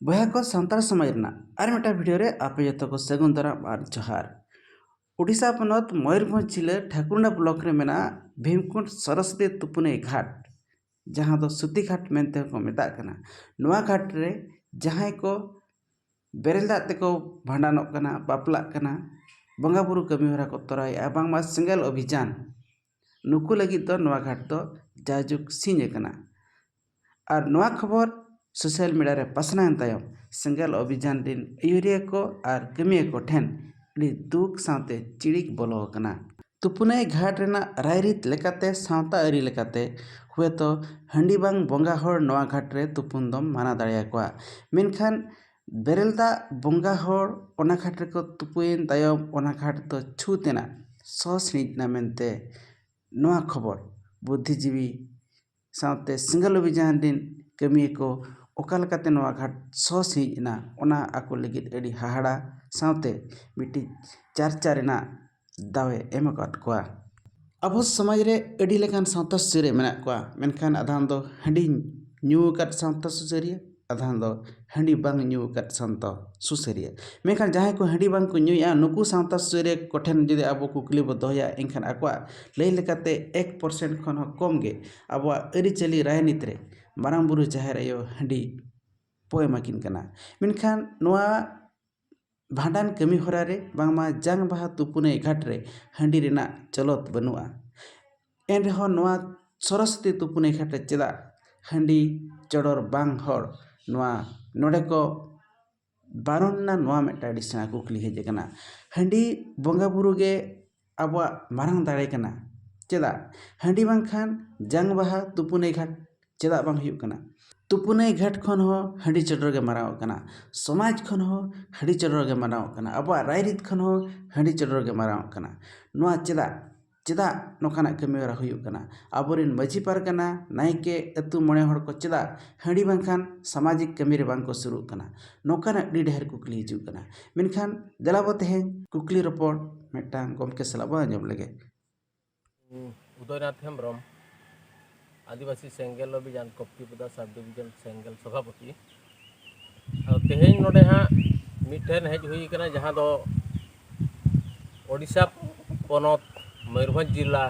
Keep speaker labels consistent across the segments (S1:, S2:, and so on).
S1: बया को सानतार समाज और मिटा भिडियो रे आपे जतो को सगुन दाराम और जोहार। उड़ीसा पनत मयूरभंज जिले ठाकुरना ब्लॉक रे मेना भीमकुंड सरस्वती तुपुने घाट जहां दो सुती घाट मेनते को मेता कना। नोआ घाट रे जहां को बेरेल दाग तेको भांडानोक कना बापलाक कना बंगा बुरु कमी हरा को तराय बांगमा सेंगेल अभियान नुकु लगित दो नोआ घाट दो जाजुक सिंह कना। और नोआ खबर सोशल मीडिया रे पासनान तायम सेंगेल अभियान दिन यूरिया को और कमिया को ठेन अड़ी दुख साथे चिड़िक बोलो कना। तुपुने घाट रेना रायरीत लेकाते सावता अरी लेकाते हुए तो हंडी बांग बंगा हर नोआ घाट रे तुपुन दम माना दाड़िया कोआ। मेनखान बेरेलदा बंगा हर ओना घाट रे को तुपुइन तायम ओना घाट तो छूतेना ससनिज ना मेनते नोआ खबर बुद्धिजीवी सावते सेंगेल अभियान दिन कमी को ओकालकाते नोआ घाट ससनिजना ओना आको लगित अड़ी हाहाड़ा सावते मिट्टी चर्चा रेना दावे एम अकाद कोआ। अब समाज रे अड़ी लेखान सावता सुरे मेना कोआ मेनखान आधान दो हंडी न्यू अकाद सावता सुसरिया आधान दो हंडी बांग न्यू अकाद सावता सुसरिया। मेनखान जहां को हंडी बांग को न्यूया नुकु सावता सुरे कोठेन जदि अब कुकली बो दोया एनखान आकोआ लई लेकाते 1% खन हो कम गे अब अरिचली राजनीति रे मारांग बुरु जाहेर आयो हंडी पोए माकिन कना। मेनखान नोआ भांडान कमी होरा रे बांगमा जांग बाहा तुपुने घाट रे हंडी रेना चलत बनुआ एन रेहो नोआ सरस्वती तुपुने घाट रे चेदा हंडी चडोर बांग हर नोआ नोडे को बारन ना नोआ मेटा डिसना कुकली हेजे कना। हंडी बंगा बुरु गे आबवा मारांग दाड़े कना चेदा हंडी बांगखान जांग बाहा तुपुने घाट चेदा बांग हुयुग कना। तुपुने घाट खन हो हंडी चडोर गे माराव कना समाज खन हो हंडी चडोर गे माराव कना आबवा रायरीत खन हो हंडी चडोर गे माराव कना। नोआ चेदा चेदा नोकाना कमी हरा हुयुग कना आबोरिन मझी पारगाना नायके अतु मणे हड़ को चेदा हंडी बांगखान सामाजिक कमी रे बांग को शुरू कना नोकाना अड़ी ढेर कुकली हिजुग कना। मेनखान देलाबो तेहें कुकली रपड़ मेटांग गमके सलाबो आंजम लगे।
S2: उदयनाथ हेम्ब्रम आदिवासी सेंगेल अभियान कप्तिपदा सब डिविजन सेंगेल सभापति तेहें नोडे हाँ मिठेन हेज हुई कना जहाँ दो ओडिशा पनत मयूरभंज जिला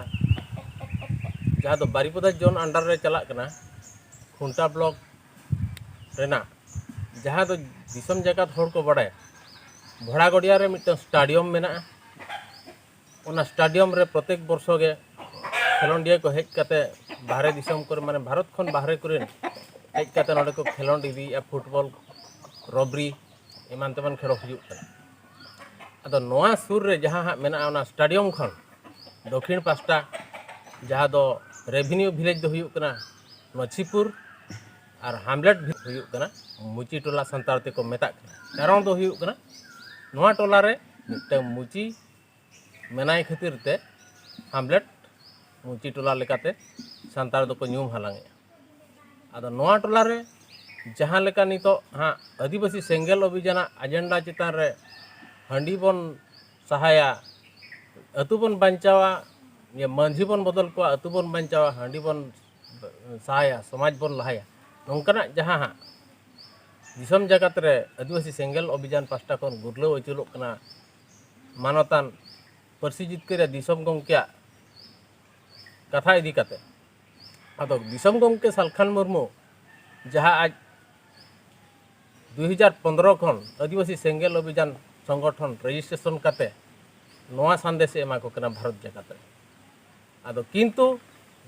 S2: जहाँ दो बारिपदा जोन अंडर रे चलाक कना खुंटा ब्लॉक रेना जहाँ दो दिसम जगत हर को बड़े भड़ा गड़िया रे मिट्टन स्टाडियम मेना ओना स्टाडियम रे प्रत्येक वर्षो गे खेलोंडिया को हेज काते बाहरे दिसम कर माने भारत खन बाहरे करे हेज काते नोडे को खेलोंड इदी या फुटबॉल रबरी एमान तेमान खेलो हुयुग कना। अदो नोआ सुर रे जहाँ हाँ मेना ओना स्टाडियम खन दक्षिण पास्टा जहाँ दो रेवेन्यू विलेज दो हुयुग कना मछीपुर और हामलेट हुयुग कना मुची टोला संतार ते को मेता कारण दो हुयुग कना नोआ टोला रे मिट्टे मुची मेनाय खातिर ते हामलेट मुची टोला लेकाते संतार दो को न्यूम हालांगे। आदो नोआ टोला रे जहाँ लेका नितो हाँ आदिवासी सेंगेल अभियान एजेंडा चितान रे हंडी बन सहाया अतु बन बंचावा ये मंझी बन बदल को अतु बन बंचावा हंडी बन सहाया समाज बन लहाया नौकना जहाँ हाँ दिसम जगत रे आदिवासी सेंगेल अभियान पास्टा खन गुरलो अचुलोक कना मानतान परसी जितकर दिसम गंकिया कथा इदी काते आदो दिसम गंके सालखान मुर्मू जहाँ आज 2015 खन आदिवासी सेंगेल अभियान संगठन रजिस्ट्रेशन काते नोआ संदेश एमा को कना भारत जगत रे आदो किंतु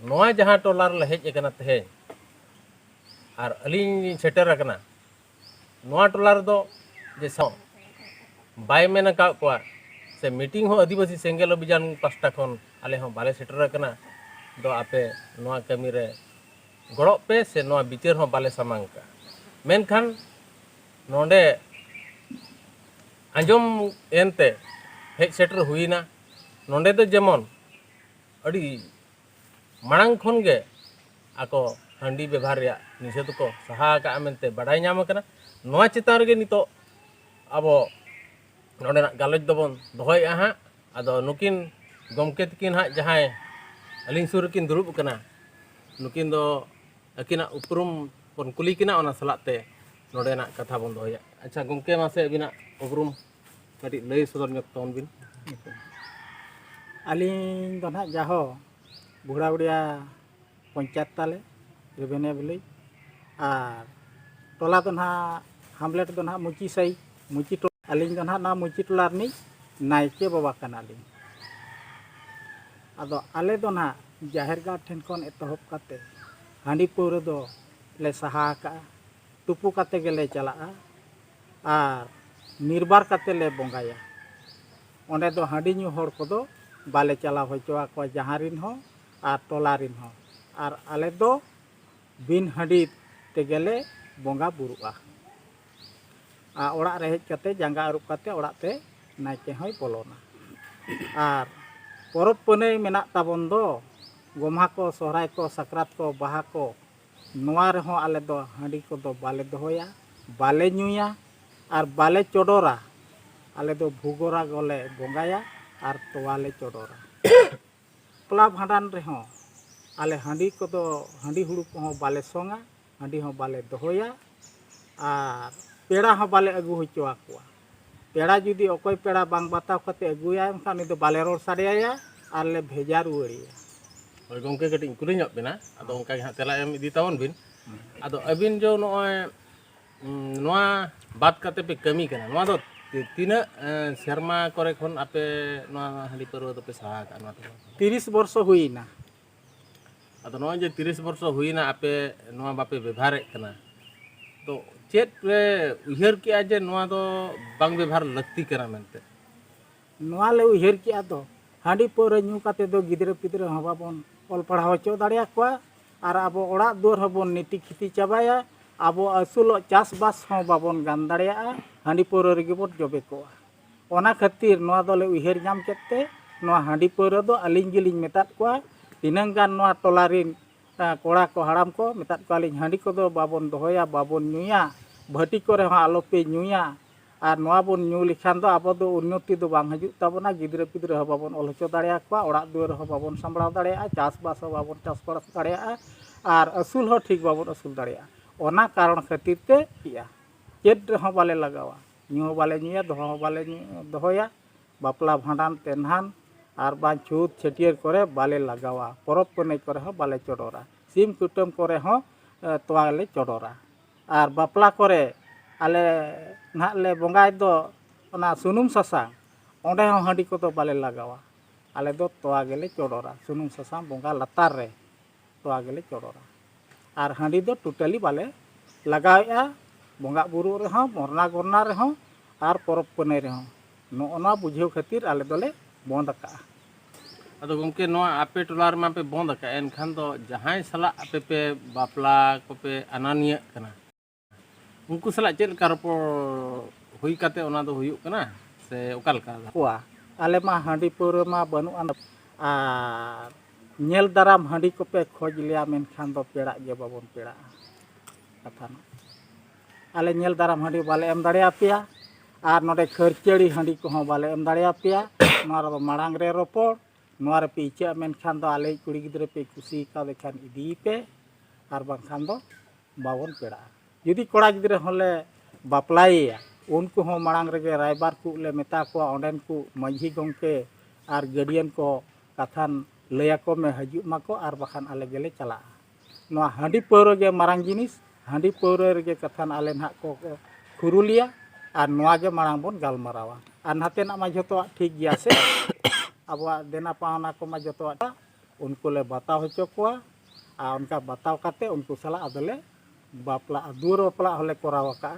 S2: नोआ जहाँ टोलार ले हेज एकना तेहे और अलिन सेटर कना नोआ टोलार दो जे सौ बाय मेना का कोआ से मीटिंग हो आदिवासी सेंगेल अभियान पास्टा खन आले हो बाले सेटर कना दो आपे नोआ कमी रे गड़ो पे से नोआ बिचार हो बाले सामांग का मेनखान नोंडे आंजम एनते हेज सेटर हुईना नोंडे दो जेमन अड़ी मांग खन गे आको हंडी व्यवहार या निषेध को सहा का मेनते बाडाय नाम कना नोआ चितान रे नितो अब नोंडे गालोज दोबन दोहय हाँ आदो नुकिन गमके तकिन हाँ जहाँ अलिन सुर किन दुरुब कना नुकिन दो अकिना उपरुम बन कुली किना ओना सलाते नोडेना कथा बन दोया अच्छा गमके मासे अबिना उपरुम कटी लय सदर nyok तौन बिन
S3: aling do nak jaho buhura-buria panchayat ताले रेवेन्यू विलेज और टोला तो ना हामलेट तो ना मुची सही मुची तो अलिंग तो ना मुची टोला रनी नायके बाबा कनालिंग अदो आले तो ना जाहिर गाँव ठेन खन एतहब काते हांडी पौरे दो ले सहा का तुपु काते गेले चला और निर्बार काते ले बोंगाया ओंडे दो हांडी न्यू होड़ को दो बाले चला होचवा को जहां रिन हो और टोला रिन हो और आले दो बिन हांडी ते गेले बोंगा बुरुआ आ ओड़ा रे हेज काते जांगा अरुप काते ओड़ा ते नायके होय बोलोना और परब पने मेना ताबन दो गोम्हा को सोहराय को सकरात को बाहा को नोआ रे हो आले दो हांडी को दो बाले दोहोया बाले न्यूया और बाले चोडोरा आले दो भूगोरा गोले बोंगाया और तोवाले चोडोरा पला भांडान रे हो आले हांडी को दो हांडी हुड़ू को हो बाले सोंगा हांडी हो बाले दोहोया और पेड़ा हो बाले अगु होचवा कुआ पेड़ा जुदी अकोय पेड़ा बांग बताव कते अगुया एनखान दो बाले रोड सारेया और ले भेजा रुआड़िया
S2: और गमके कटी कुली nyok बिना अदो उनका हां तेला एम इदी तावन बिन अदो अबिन जो नोय नोआ बात कते पे कमी कना नोआ दो तीना शर्मा करे खन आपे नोआ हांडी परव दो पे सहा का नोआ
S3: 30 वर्ष हुईना
S2: अदो नोय जे 30 वर्ष हुईना आपे नोआ बापे व्यवहार कना तो चेत पे उहर किया जे नोआ दो बांग व्यवहार लगती कना मेनते
S3: नोआ ले उहर किया दो हांडी पौरे न्यू काते दो गिदरे पिदरे हो बाबन ऑल पढ़ाव चो दाड़िया कोआ और अब ओड़ा दुआर हबन नीति खिति चाबाया अब असुल चासबास हो बाबन गान दाड़िया हांडी पौरे रेगे बन जबे कोआ ओना खातिर नोआ दोले उहर नाम केते नोआ हांडी पौरे दो अलिंग गिलिंग मेतात कोआ तिनंग गान नोआ टोलारिन कोड़ा को हड़ाम को मेतात को अलिंग हांडी को दो बाबन दोहोया बाबन न्यूया भटी करे हो आलोपे न्यूया और नोआ बन न्यू लिखान दो आबो दो उन्नति दो बांग हजू ताबोना गिदरे पिदरे हो बाबन ऑल होचो दाड़िया कोआ ओड़ा दुआर हो बाबन सांभळाव दाड़िया चासबास हो बाबन चासबास दाड़िया और असुल हो ठीक बाबन असुल दाड़िया ओना कारण खातिर ते पिया चेद हो बाले लगावा न्यू बाले न्यूया दोहो बाले दोहोया बापला भांडान तेनहान और बा छूत छटियर करे बाले लगावा परब पने करे हो बाले चोडोरा सिम कुटुम करे हो तोवाले चोडोरा और बापला करे आले ना ले बोंगाय दो ओना सुनुम ससांग ओंडे हो हांडी को तो बाले लगावा आले दो तोवा गेले चोडोरा सुनुम ससांग बोंगा लतार रे तोवा गेले चोडोरा और हांडी दो टोटली बाले लगाया बोंगा बुरु रे हो मोरना गोरना रे हो और परब पने रे हो नोना बुझेव खातिर आले दोले बंद का
S2: अदो गमके नोआ आपे टोलार मा पे बंद का एनखान दो जहां सला आपे पे बापला को पे अनानिया कना उनको सला चेल कारपोर हुई काते ओना दो हुयुक कना से ओकाल का
S3: कुआ आले मा हांडी पौरे मा बनु आन और नेल दाराम हांडी को पे खोज लिया मेनखान दो पेड़ा जे बाबन पेड़ा कथा आले नेल दाराम हांडी बाले एम दाड़िया पिया और नोडे खरचड़ी हांडी को हो बाले एम दाड़िया पिया नोआ रो मांग रे रोपड़ नोआ रे पे इचा मेनखान दो आले कुड़ी गिदरे पे कुसी का देखान इदी पे और बांखान दो बाबन पेड़ा यदि कोड़ा गिदरे होले बापलाया उनको हो मांग रे रायबार को ले मेता को ओंडेन को माझी गंके और गार्डियन को कथान लया को में हजू माको और बखान आले गेले चला नोआ हांडी पौरे गे मारांग जिनिस हांडी पौरे रे कथान आले ना को खुरुलिया और नोआ गे मारांग बोन गालमारावा और नाते ना मा जतो ठीक गया से अब देना पावना को मा जतो उनको ले बताव होचो कोआ और उनका बताव काते उनको सला अदले बापला दुर बापला होले कराव का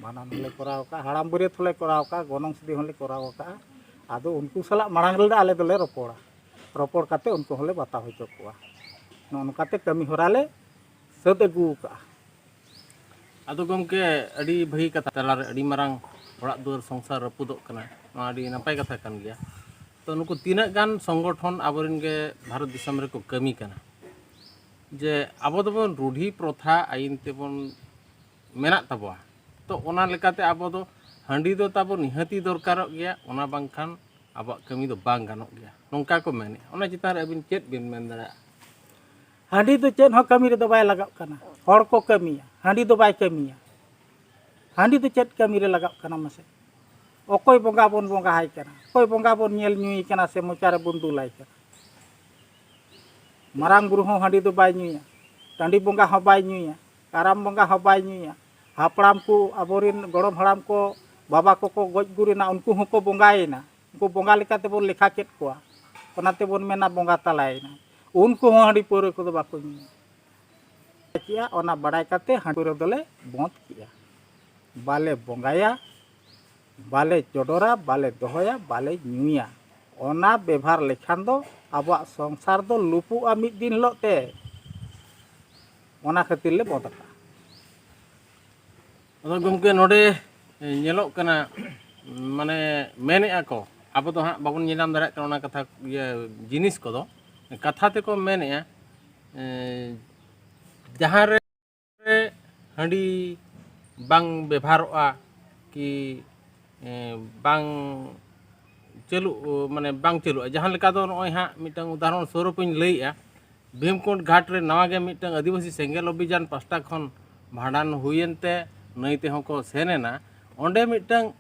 S3: भांडान होले कराव का हाड़ाम बरियत होले कराव का गनोंग सिदी होले कराव का आदो उनको सला मांग रे आले दोले रोपड़ा रोपड़ काते उनको होले बताव होचो कोआ नोनकाते कमी होराले सद अगु का
S2: अदो गमके अड़ी भई कथा तलार अड़ी मारांग ओड़ा दुआर संसार रपुदोक कना नोआ अड़ी नपाय कथा कान गया तो नुको तीना गान संगठन आबोरिन गे भारत दिसम रे को कमी कना जे आबो दबन रूढ़ी प्रथा आईन तेबन मेना तबवा तो ओना लेकाते आबो दो हांडी दो ताबो निहाती दरकार गया ओना बांखान आबो कमी दो बांग गानोक गया नोंका को मेने ओना चितार अबिन चेत बिन मेन दाड़ा
S3: हांडी दो चेन हो कमी रे दो बाय लगाव कना हर को कमिया हांडी दो बाय कमिया हांडी तो चेत कमी रे लगाव कना मसे अकोय बंगा बन बंगा हाय कना अकोय बंगा बन नेल न्यूई कना से मोचा रे बन दुलाय कना मारांग बुरु हों हांडी तो बाय न्यूया टांडी बंगा हो बाय न्यूया काराम बंगा हो बाय न्यूया हापड़ाम को अबोरिन गड़म हड़ाम को बाबा को गज गुरिना उनको होको बंगायना उनको बंगा लेकाते बोन लेखा केत कोआ ओनाते बोन मेना बंगा तलायना उनको हों हांडी पौरे को बाको न्यूया किया ओना बड़ाय काते हांडी पौरे दोले बंद किया बाले बंगाया बाले चोडोरा बाले दोहया बाले न्यूया ओना व्यवहार लेखान दो अब संसार दो लुपुआ मिद दिन लोते ओना खातिर ले बंद का
S2: अदो गमके नोडे नेलोक कना माने मेनेआ को अब तो हाँ बाबन नेनाम दाड़ा कना ओना कथा जिनिस को दो कथा ते को मेनेआ जहाँ रे हांडी बांग व्यवहारोआ कि बांग चलू माने बांग चलू जहाँ लेका दो नॉय हाँ मिटंग उदाहरण स्वरूप लैया भीमकुंड घाट रे नवागे मिटंग आदिवासी सेंगेल अभियान पास्टा खन भांडान हुयेनते नईते हों को सेनेना ओंडे मिटंग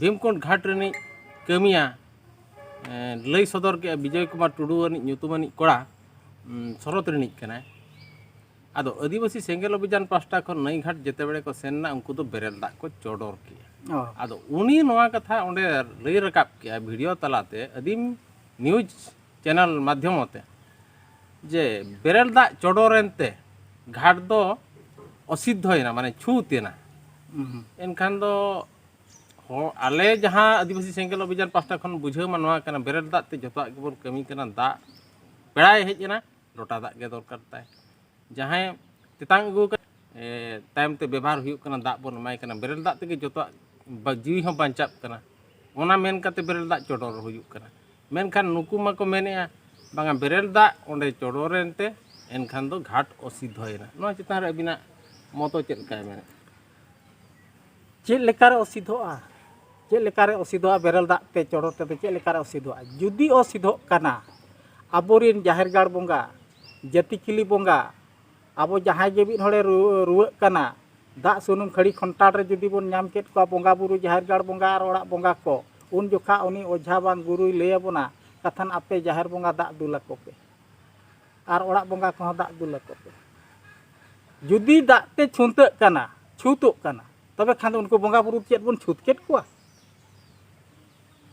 S2: भीमकुंड घाट रे कमिया लई सदर के विजय कुमार टुडू ᱧᱩᱛᱩᱢᱟᱱᱤᱡ कोड़ा शरत ᱨᱤᱱᱤᱡ ᱠᱟᱱᱟᱭ आदो आदिवासी सेंगेल अभियान पास्टा खन नई घाट जेते बेड़े को सेनना उनको तो बेरेल दाग को चोडोर किया आदो उनी नोआ कथा ओंडे लई रकाब किया वीडियो तलाते आदिम न्यूज चैनल माध्यमते जे बेरेल दाग चोडोरेनते घाट दो असिद्धयना माने छूतेना एनखान दो आले जहाँ आदिवासी सेंगेल अभियान पास्टा खन बुझाव मा नोआ कना बेरेल दाग ते जतवा गेबोन कमी कना दाग पेड़ाय हेजना लोटा दाग गे दरकार ताय जहाँ तेतांग अगू तायम ते व्यवहार हुई कना दाग बन एमाय कना बेरेल दाग तेगे जतवा जीवी हों बांचाब कना ओना मेन काते बेरेल दाग चोडोर हुई कना मेनखान नुकु माको मेनेआ बांगा बेरेल दाग ओंडे चोडोरेनते एनखान दो घाट असिद्धयना नोआ चितान रे अबिना मतो चेद काय मेने
S3: चेद लेकारे असिद्धोआ चेद लेकारे असिद्धोआ बेरेल दाग ते चोडोर ते चेद लेकारे असिद्धोआ जुदी असिद्धो कना आबोरिन जाहेर गाड़ बंगा जाति किली बंगा अब जहाँ जे मिद हड़े रुवाक कना दाग सुनुम खड़ी खंटाड़ रे जुदी बोन नाम केत को बंगा बुरु जाहेर गाड़ बंगा और ओड़ा बंगा को उन जोखा उनी ओझा बांग गुरुई लैया बोना कथान आपे जाहेर बंगा दाग दुला को पे और ओड़ा बंगा को दाग दुला को पे जुदी दाग ते छुंतक कना छूतोक कना तबे खान उनको बंगा बुरु चेत बोन छूत केत कोआ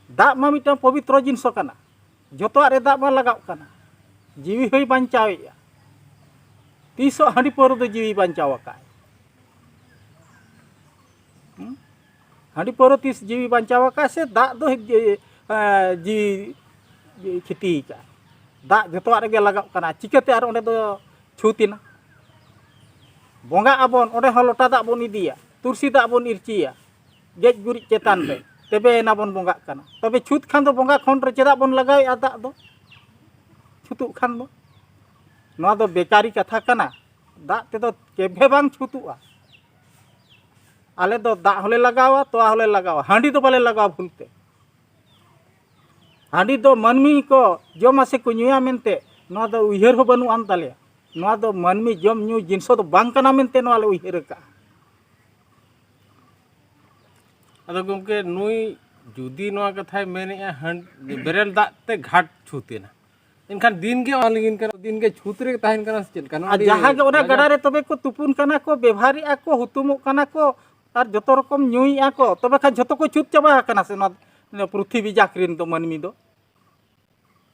S3: दाग मा मिटन पवित्र जिनिस कना जतो रे दाग मा लगाव कना जीवी होई बांचावेया तीसो हांडी पौर दो जीवी बांचाव काय हांडी पौर तीस जीवी बांचाव का से दाग दो जीवी खेती का दाग जतो रे लगाव कना चिकाते आर ओंडे दो छूतिना बंगा आबन ओंडे हो लोटा दाग बोन इदिया तुरसी दाग बोन इरचिया गेज गुरिज चेतान रे तबे एना बोन बंगा कना तबे छूत खान दो बंगा खन रे चेदा बोन लगावेया दाग दो छुतुक खान दो नोआ दो बेकारी कथा कना दाग ते दो केभे बांग छुतुआ आले दो दाग होले लगावा तो होले लगावा हांडी दो बाले लगावा भूलते हांडी दो मनमी को जमा से को न्यूया मेनते नोआ दो उयहर हो बनु आन ताले नोआ दो मनमी जम न्यू जिनसो दो बांग कना मेनते नोआ ले उयहर का
S2: अदो गमके नुई जुदी नोआ कथा मेनेआ बेरेल दाग ते घाट छूतेना इनखान दिन के ऑनलाइन कर दिन के छूतरे ताहन कना चेल कना
S3: जहाँ के ओना गड़ा रे तबे को तुपुन कना को व्यवहारी को हुतुमो कना को और जतो रकम न्यूई को तबे खा जतो को छूत चाबा कना से न पृथ्वी जाकरिन तो मनमी दो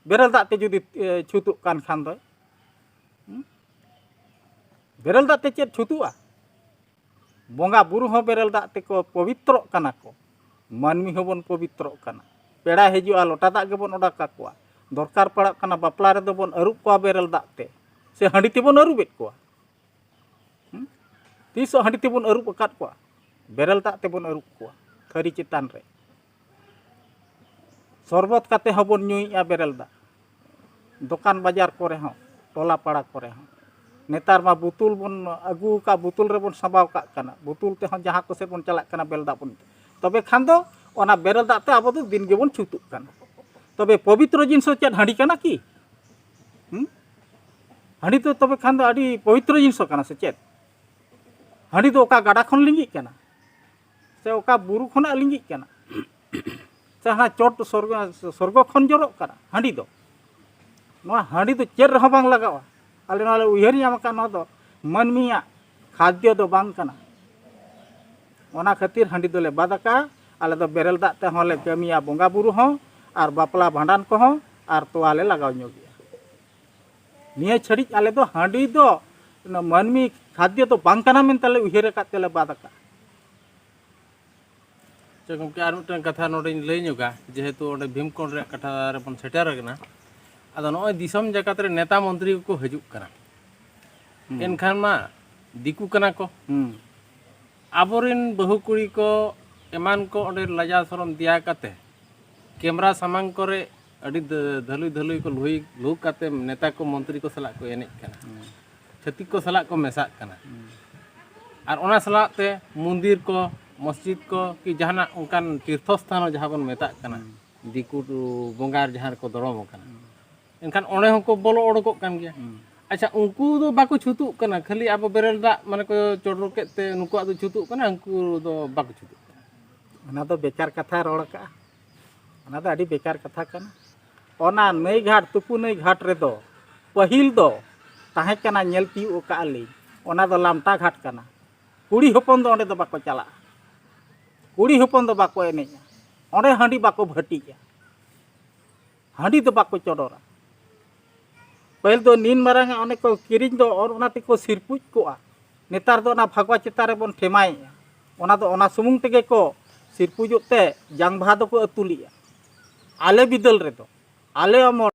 S3: बेरल दाग ते जुदी छूतुक कान खान दो बेरल दाग ते चेत छूतुआ बंगा बुरु हो बेरल दाग ते को पवित्र कना को मनमी होबन पवित्र कना पेड़ा हेजुआ लोटा दाग गेबन ओडा काकुआ दरकार पड़ा कना बापला रे दो बोन अरुप को बेरल दाग ते से हांडी ते बोन अरुबेत को तीसो हांडी ते बोन अरुप अकात को बेरल दाग ते बोन अरुप को थरी चितान रे सरबत काते हबन न्यूइया बेरल दाग दुकान बाजार करे हो टोला पाड़ा करे हो नेतार मा बुतुल बोन अगू का बुतुल रे बोन सबाव का कना बुतुल ते हो जहाँ को से बोन चला कना बेरल दाग बोन तबे खान दो ओना बेरल दाग ते आबो दो दिन गे बोन छुतुक कना तबे पवित्र जिनिस चेत हांडी कना कि हांडी तो तबे खान दो आडी पवित्र जिनिस कना से चेत हांडी दो ओका गाडा खन लिंगी कना से ओका बुरु खना लिंगिक कना से हाँ चोट स्वर्ग खन जरक कना हांडी दो नवा हांडी दो चेर रह बांग लगावा आले नाले उयहर नाम का नवा दो मानमिया खाद्य दो बांग कना ओना खातिर हांडी दोले बादाका आले दो बेरल दाग ते होले कमिया बोंगा बुरु हो और बापला भांडान को हो और तोआले लगाव ᱧᱚᱜᱤया निया छड़ी आले दो हांडी दो मानमी खाद्य तो बांग कना मेन ताले उयहर कातेले बादाका
S2: गमके और मिट्टन कथा नोडे लई ᱧᱚᱜᱟ जेहेतु ओडे भीमकोण रे कथा रे बन सेटर कना आदो नय दिसम जगत रे नेता मंत्री को हजुक कना एनखान मा दिकु कना को आबोरिन बहु कुड़ी को एमान को ओडे लजा शरम दिया काते कैमरा सामांग करे अडी धलुई धलुई को लुई काते नेता को मंत्री को सला को एनेज कना छतिक को सला को मेसाक कना और ओना सला ते मंदिर को मस्जिद को कि जहाना उनकान तीर्थस्थान जहाँ बन मेता कना दिकु बोंगार जहाँ को दड़म कना एनखान ओणे होको बोलो ओडोक कान गया अच्छा उनको दो बाको छुतु कना खाली अब बेरल दा माने को चोडर केते नुको दो छुतु कना उनको दो बाको छुतु
S3: ओना दो बेकार कथा रोड़ का ओना दो अडी बेकार कथा कना ओना नई घाट तुपु नई घाट रे दो पहिल दो ताहे कना नेल तिउ का आली ओना दो लामटा घाट कना कुड़ी होपन दो ओंडे दो बाको चला कुड़ी होपन दो बाको एनेजा ओंडे हांडी बाको भटिया हांडी दो बाको चोडोरा पहल दो नीन मारांग ओने को किरिंग दो और ओना तेको सिरपुज कोआ नेतार दो ना भगवा चिता रे बन ठेमाय ओना दो ओना सुमुंग तेगे को सिरपुजुत ते जांग भा दो को अतुलिया आले बिदल रे दो आले अमर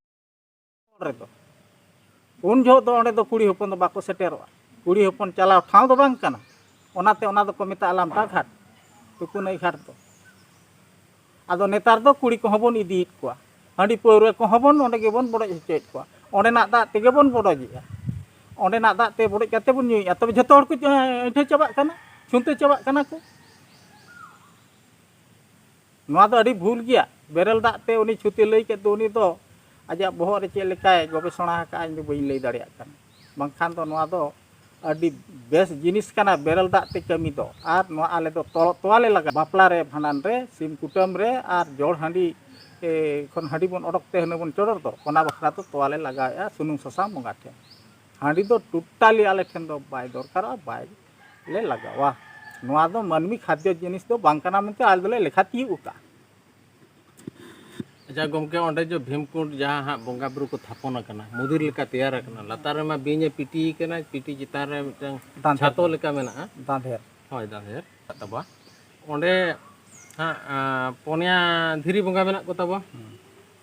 S3: रे दो उन जो दो ओंडे दो कुड़ी होपन दो बाको सेटेरोआ कुड़ी होपन चलाव ठाव दो बांग कना ओनाते ओना दो को मेता लामटा घाट तुकु नई घाट दो आदो नेतार दो कुड़ी को हबन इदीत कोआ हांडी पौरे को हबन ओंडे गेबन बड़oj हचेत कोआ ओंडे ना दा तेगे बन बड़जिया ओंडे ना दा ते बड़ज काते बन ᱧᱩᱭᱟ तबे जतो हर को एठे चबाक कना छुंते चबाक कना को नवा दो अडी भूल गया बेरल दा ते उनी छुते लई के दो उनी दो आजा बहो रे चे लेकाय गवेषणा का इन बई लई दाड़िया कना बांखान दो नवा दो अडी बेस जिनिस कना बेरल दा ते कमी दो आर नवा आले दो तोवाले लगा बापला रे भांडान रे सिम कुटम रे आर जोड़ हांडी खन हांडी बन ओडक ते हने बन चोडर दो ओना बखरा तो तोवाले लगाया सुनुम ससा मंगा ठे हांडी दो टोटाली आले ठेन दो बाय दरकार बाय ले लगावा नवा दो मानमी खाद्य जिनिस दो बांकना मेनते आल दोले लेखा ती उका
S2: अच्छा गमके ओंडे जो भीमकुंड जहाँ हाँ बोंगा बुरु को थापन कना मुदिर लेका तैयार कना लातार मा बीने पीटी कना पीटी चितार रे मिटन छातो लेका मेना
S3: दांधेर
S2: होय दांधेर तबा ओंडे हाँ पोनिया धीरी बोंगा मेना को तबा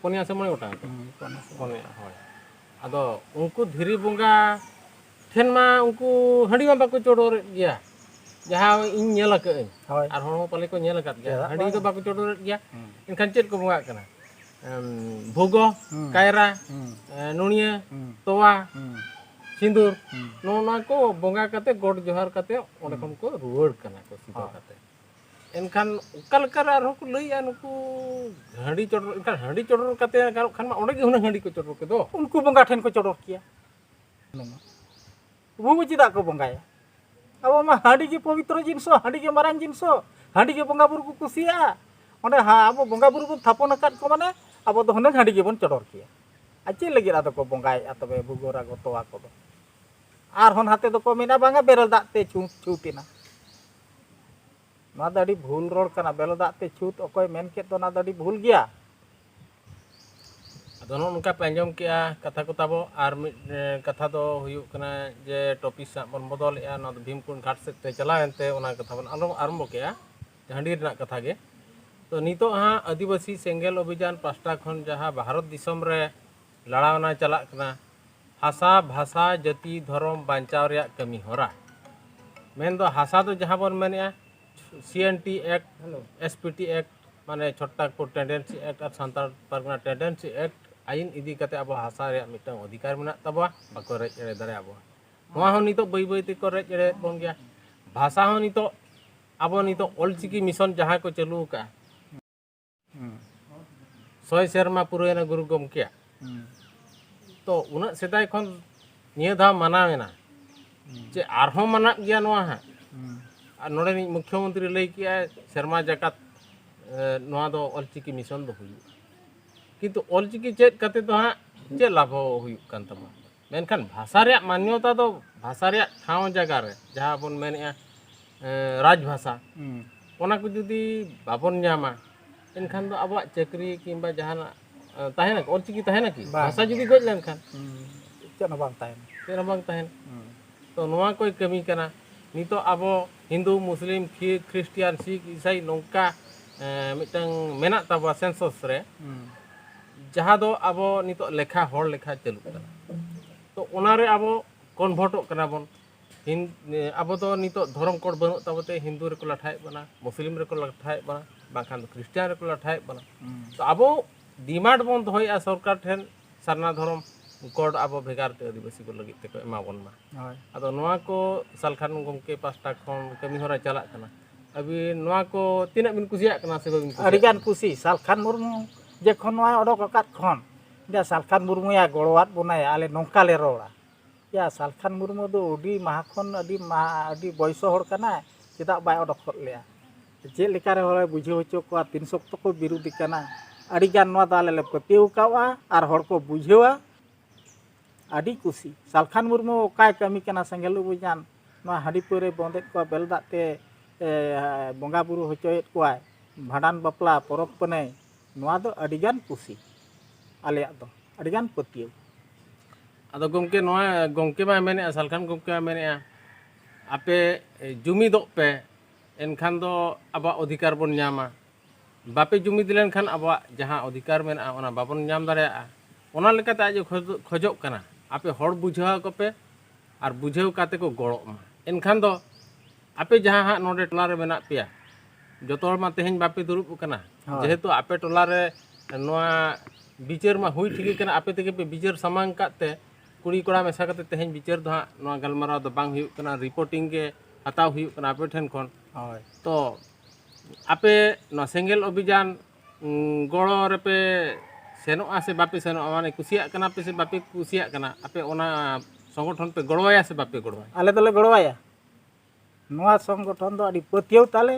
S2: पोनिया से मणे गोटा पोनिया होय आदो उनको धीरी बोंगा ठेन मा उनको हंडी मा बाको चोडोर गया जहाँ इन नेल के
S3: होय
S2: आर हों पाले को नेल कात गया हंडी तो बाको चोडोर गया इनखान चेत को बोंगा कना भोगो कायरा नुनिया तोवा सिंदूर नोना को बोंगा काते गोड जोहार काते ओंडे खन को रुवाड़ कना को सीधा काते एनखान उकलकर आर को लईया नुकु हांडी चोडर इनखान हांडी चोडर काते गारो खान मा ओंडे गे हुना हांडी को चोडर के दो
S3: उनको बोंगा ठेन को चोडर किया वो चिदा को बोंगाया अब मा हांडी के पवित्र जिनसो हांडी के मारान जिनसो हांडी के बोंगा बुरु को कुसिया ओंडे हा अब बोंगा बुरु को थापन अकात को माने अब तो हुना हांडी के बन चोडर किया आचे लगी आदो को बोंगाया तबे भुगोरा को तोवा को दो आर होन हाते दो को मेना बांगा बेरल दाते छूटिना ना दाड़ी भूल रोड कना बेरल दाते छूट ओकोय मेन के तो ना दाड़ी भूल गया
S2: दोनों उनका पंजम किया कथा को ताबो आर कथा दो हुयु कना जे टॉपिक सा बन बदल या ना भीमकुंड घाट से ते चला एनते ओना कथा बन आरंभ किया हांडी रना कथा गे तो नितो हाँ आदिवासी सेंगेल अभियान पास्टा खन जहाँ भारत दिसम रे लड़ावना चला कना हासा भाषा जाति धर्म बांचाव रे कमी होरा मेन दो हासा तो जहाँ बन mania CNT act SPT act माने छोटा को टेंडेंसी एक्ट और सांतार परगना टेंडेंसी एक्ट आइन इदी कते अब हासा रे मिटन अधिकार मेना तबा बाको रे एरे दारे अब नोआ हो नितो बई बई ते को रे एरे बन गया भाषा हो नितो अब नितो ऑलचिकी मिशन जहाँ को चालू का 100 सेरमा पुरेना गुरु गमकिया तो उना सेदाय खन निया धा मानावेना जे आरहो माना गया नोआ हा ᱟᱨ ᱱᱚᱰᱮᱱᱤᱡ ᱢᱩᱠᱷᱭᱚᱢᱚᱱᱛᱨᱤ ᱞᱟᱹᱭ ᱠᱮᱜᱼᱟᱭ ᱥᱮᱨᱢᱟ ᱡᱟᱠᱟᱛ ᱱᱚᱣᱟ ᱫᱚ ᱚᱞᱪᱤᱠᱤ ᱢᱤᱥᱚᱱ ᱫᱚ ᱦᱩᱭᱩᱜᱼᱟ ᱠᱤᱱᱛᱩ ᱚᱞᱪᱤᱠᱤ ᱪᱮᱫ ᱠᱟᱛᱮ ᱫᱚ ᱦᱟᱸᱜ ᱪᱮᱫ ᱞᱟᱵᱷ ᱦᱩᱭᱩᱜ ᱠᱟᱱ ᱛᱟᱵᱚᱱᱟ ᱢᱮᱱᱠᱷᱟन भाषा ᱨᱮᱭᱟᱜ मान्यता ᱫᱚ भाषा ᱨᱮᱭᱟᱜ ᱴᱷᱟᱶ ᱡᱟᱭᱜᱟ ᱨᱮ ᱡᱟᱦᱟᱸ ᱵᱚᱱ ᱢᱮᱱᱮᱜᱼᱟ ᱨᱟᱡᱽ ᱵᱷᱟषᱟ ᱚᱱᱟ ᱠᱚ ᱡᱩᱫᱤ ᱵᱟᱵᱚᱱ ᱧᱟᱢᱟ एनखान दो अब चाकरी किंबा जहाना तहना ऑलचिकी तहना कि भाषा जुदी गज लेनखान
S3: चेन बांग ताहेन
S2: चेन बांग तहन तो नोआ कोई कमी कना नितो अब हिंदू मुस्लिम ख्रिस्टियान सिख ईसाई नौका मिटंग मेना तबा सेंसस रे जहाँ दो अब नितो लेखा होड़ लेखा चलू कना तो ओनारे अब कन्वर्टो कना बन अब तो नितो धर्म कोड बनू तबते हिंदू रे को लठाए बना मुस्लिम रे को लठाए बना बाखान तो ख्रिस्टियान रे को लठाए बना तो अब डिमांड बन दोया सरकार ठेन सारना धर्म कोड अब भेगार ते आदिवासी को लगी ते को एमा बन मा अदो नोआ को सालखान गमके पास्टा खन कमी होरा चला कना अभी नोआ को तिना बिन कुसिया कना से बिन
S3: अडिगान कुसी सालखान मुर्मू जे खन नोआ ओडक अकात खन या सालखान मुर्मू या गड़वात बनाय आले नोंका ले रोड़ा या सालखान मुर्मू दो उडी महाखन अडी बयस होड़ कना चेदा बाय ओडक लेया जे लेकारे होय बुझे होचो को 300 को विरोधी कना अडिगान नोआ दाले ले पतेउ कावा आर होड़ को बुझेवा अडी कुसी सालखान मुर्मू काय कमी कना संगेलु बुजान नोआ हाडी परे बंदेत को बेलदाते बंगा बुरु होचोयत कोय भाडान बापला परब पने नोआ दो अडिगान कुसी आलेया दो अडिगान पतियौ
S2: अदो गमके नोआ गमके मा मेने सालखान गमके मा मेने आपे जुमिदो पे एनखान दो आबा अधिकार बन न्यामा बापे जुमिद लेनखान आबा जहां अधिकार मेना ओना बाबन न्याम दारेया ओना लेकाते आज खोजो कना आपे हड़ बुझाव कोपे और बुझाव काते को गड़ो मा एनखान दो आपे जहां हां नोडे टोला रे मेना पेया जतो मा तेहेन बापे दुरुब कना जेहेतु आपे टोला रे नोआ बिचार मा हुई ठीक कना आपे तेके पे बिचार समांग काते कुड़ी कोड़ा मेसा काते तेहेन बिचार दो हां नोआ गलमाराव दो बांग हुई कना रिपोर्टिंग के हताव हुई कना आपे ठेन खन तो आपे नोआ सेंगेल अभियान गड़ो रे पे सेनो से बापे सेनो माने कुसिया कना पे से बापे कुसिया कना आपे ओना संगठन पे गड़वाया से बापे गड़वाया
S3: आले दोले गड़वाया नोआ संगठन दो अडी पतियौ ताले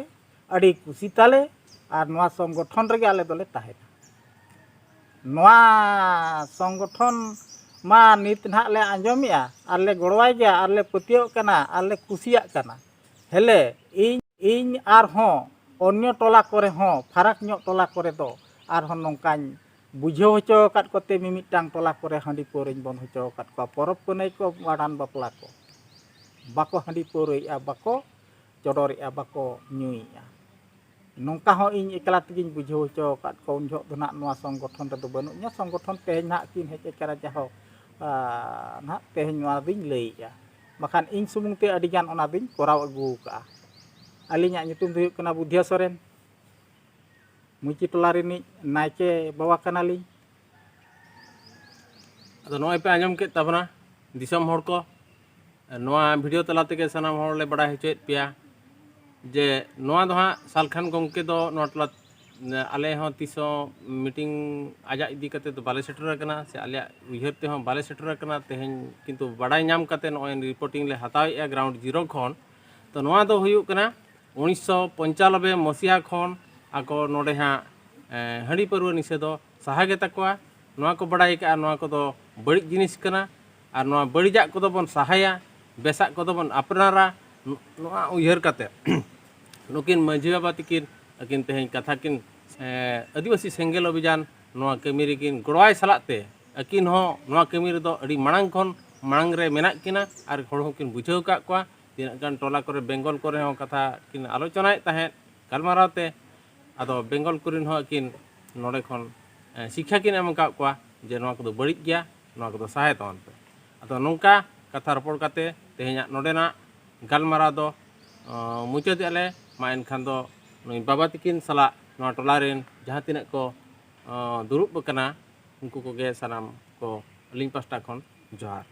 S3: अडी कुसी ताले और नोआ संगठन रे आले दोले ताहेना नोआ संगठन मा नित ना ले आंजमिया आले गड़वाय गया आले पतियौ कना आले कुसिया कना हेले इन आर हों अन्य टोला करे हों फरक ᱧᱚᱜ टोला करे दो आर हों नोंकान बुझाव होचो काट कोते मिमिटांग टोला करे हांडी पोरेñ बन होचो काट को परब पुनई को बाडान बापला को बाको हांडी पोरैया बाको चोडोरेया बाको ᱧᱩᱭया नोंका हो इन एकला तगिन बुझाव होचो काट को उन झोक दना नोआ संगठन रे दो बनुnya संगठन तेहेñ ना किन हेज एकरा जाहो ना तेहेñ नोआ दिन लैया बाखान इन सुमुंग ते अडिगान ओना दिन कोराव अगु का अलिᱧᱟᱜ ᱧᱩᱛᱩᱢ ᱫᱚ ᱦᱩᱭᱩᱜ ᱠᱟᱱᱟ ᱵᱩᱫᱷᱤᱭᱟ ᱥᱚᱨᱮᱱ मुची टोला रिनिज नायके बाबा कनाली
S2: अदो नोय पे आंजम के तबना दिसम होड़ को नोआ वीडियो तला तेगे सनाम होड़ ले बड़ा हेचेत पिया जे नोआ दो हां सालखान गमके दो नोआ टोला आले हों तिसो मीटिंग आजा इदी कते तो बाले सेटर कना से आले उयहर ते हों बाले सेटर कना तेहेñ किंतु बड़ाई नाम कते नोय रिपोर्टिंग ले हतावेया ग्राउंड जीरो खन तो नोआ दो हुयुक कना 1995 मसिया खन आको नोडे हाँ हांडी पारुआ निषेध सहागे तकवा नोआ को बड़ाई का नोआ को दो बड़ी जिनिस कना और नोआ बड़ीजा को दो बन सहाया बेसा को दो बन अपनारा नोआ उयहर कते नुकिन मांझी बाबा तकिन अकिन तेहेñ कथा किन आदिवासी सेंगेल अभियान नोआ कमी रेकिन गड़वाय सलाते अकिन हो नोआ कमी रे दो अड़ी मांग खन मांग रे मेना किना और हड़ होकिन बुझाव का कोआ तीना गान टोला करे बेंगल करे हो कथा किन आलोचनाय ताहें गलमारावते अदो बेंगल कुरिन हो किन नोडे खन शिक्षा किन एम का कोआ जे नोआ को बड़ी गया नोआ को सहाय तवन पे अदो नोंका कथा रपड़ काते तेहेña नोडेना गलमारा दो मुचाद आले मा एनखान दो नई बाबा तकिन सला नोआ टोला रेन जहां तिना को दुरुब कना उनको को गे सनाम को लिंग पास्टा खन जोहार